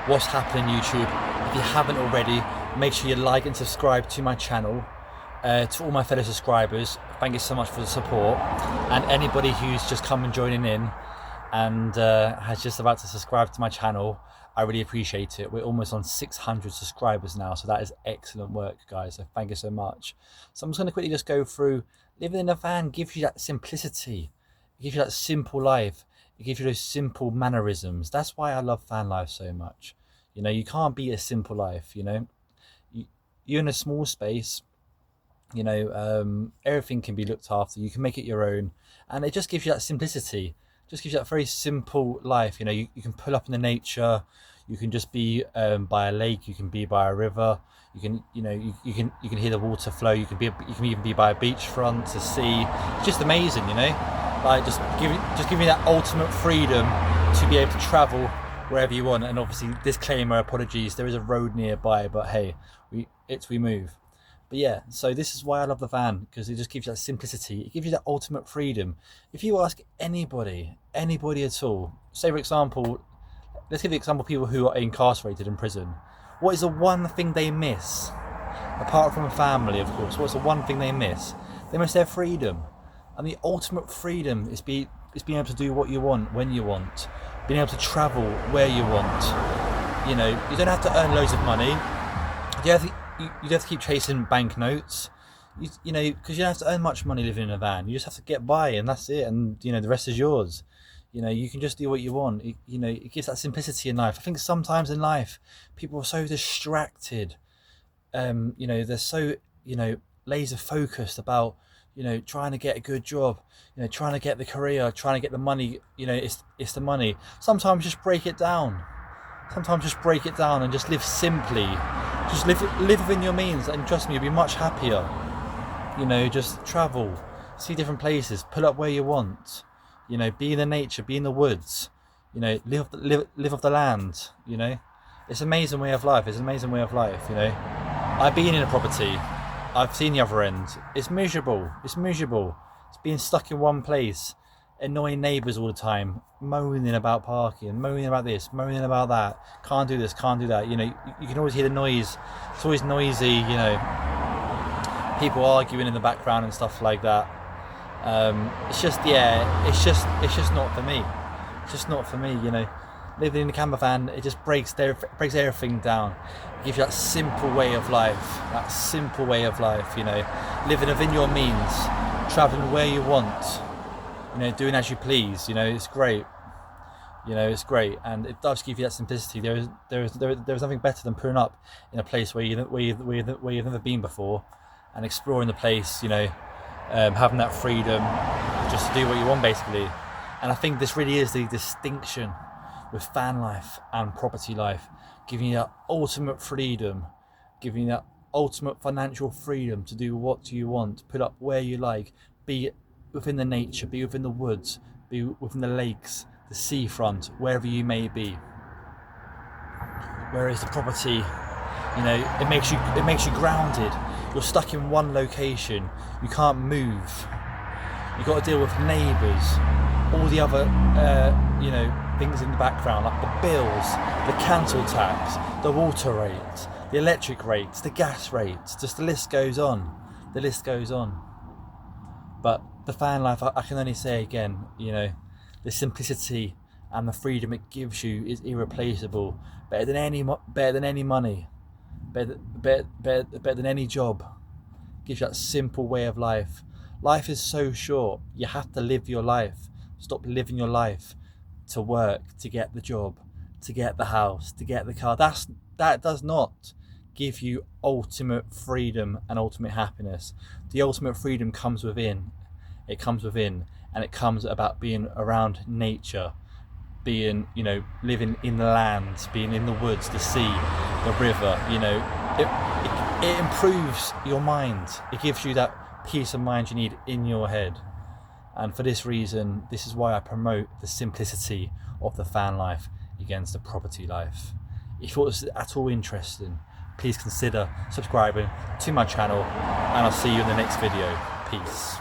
what's happening YouTube. If you haven't already, make sure you like and subscribe to my channel. To all my fellow subscribers, thank you so much for the support, and anybody who's just come and joining in and has just about to subscribe to my channel, I really appreciate it. We're almost on 600 subscribers now, so that is excellent work, guys, so thank you so much. So I'm just going to quickly just go through. Living in a van gives you that simplicity, it gives you that simple life, it gives you those simple mannerisms. That's why I love van life so much. You know, you can't beat a simple life. You know, you're in a small space. You know, everything can be looked after. You can make it your own, and it just gives you that simplicity. Just gives you that very simple life. You know, you can pull up in the nature. You can just be by a lake. You can be by a river. You can, you know, you can hear the water flow. You can even be by a beachfront, a sea. It's just amazing, you know. Like just give you that ultimate freedom to be able to travel wherever you want. And obviously, disclaimer, apologies. There is a road nearby, but hey, we move. But yeah, so this is why I love the van, because it just gives you that simplicity. It gives you that ultimate freedom. If you ask anybody at all, say for example, let's give the example of people who are incarcerated in prison. What is the one thing they miss? Apart from a family, of course, what's the one thing they miss? They miss their freedom. And the ultimate freedom is being able to do what you want, when you want. Being able to travel where you want. You know, you don't have to earn loads of money. You don't have to keep chasing banknotes, you know, because you don't have to earn much money living in a van. You just have to get by, and that's it. And you know, the rest is yours. You know, you can just do what you want. You know, it gives that simplicity in life. I think sometimes in life, people are so distracted. You know, they're so, you know, laser focused about, you know, trying to get a good job, you know, trying to get the career, trying to get the money. You know, it's the money. Sometimes just break it down. Sometimes just break it down and just live simply. Just live within your means, and trust me, you'll be much happier. You know, just travel, see different places, pull up where you want. You know, be in the nature, be in the woods. You know, live off the land. You know, it's an amazing way of life. It's an amazing way of life. You know, I've been in a property. I've seen the other end. It's miserable. It's miserable. It's being stuck in one place. Annoying neighbours all the time, moaning about parking, moaning about this, moaning about that. Can't do this, can't do that. You know, you can always hear the noise. It's always noisy. You know, people arguing in the background and stuff like that. It's just, yeah, it's just not for me. It's just not for me. You know, living in a camper van, it just breaks everything down. It gives you that simple way of life. That simple way of life. You know, living within your means, traveling where you want. You know, doing as you please. You know, it's great. You know, it's great, and it does give you that simplicity. There is nothing better than pulling up in a place where you've never been before, and exploring the place. You know, having that freedom just to do what you want, basically. And I think this really is the distinction with van life and property life, giving you that ultimate freedom, giving you that ultimate financial freedom to do what you want, put up where you like, be within the nature, be within the woods, be within the lakes, the seafront, wherever you may be. Whereas the property, you know, it makes you grounded. You're stuck in one location. You can't move. You've got to deal with neighbours, all the other, you know, things in the background, like the bills, the council tax, the water rates, the electric rates, the gas rates. Just the list goes on. The list goes on. But the van life, I can only say again, you know, the simplicity and the freedom it gives you is irreplaceable. Better than any money, better than any job. It gives you that simple way of life. Life is so short. You have to live your life. Stop living your life to work, to get the job, to get the house, to get the car. That does not give you ultimate freedom and ultimate happiness. The ultimate freedom comes within. It comes within, and it comes about being around nature, being, you know, living in the land, being in the woods, the sea, the river. You know, it improves your mind. It gives you that peace of mind you need in your head. And for this reason, this is why I promote the simplicity of the van life against the property life. If you thought this was at all interesting, please consider subscribing to my channel, and I'll see you in the next video. Peace.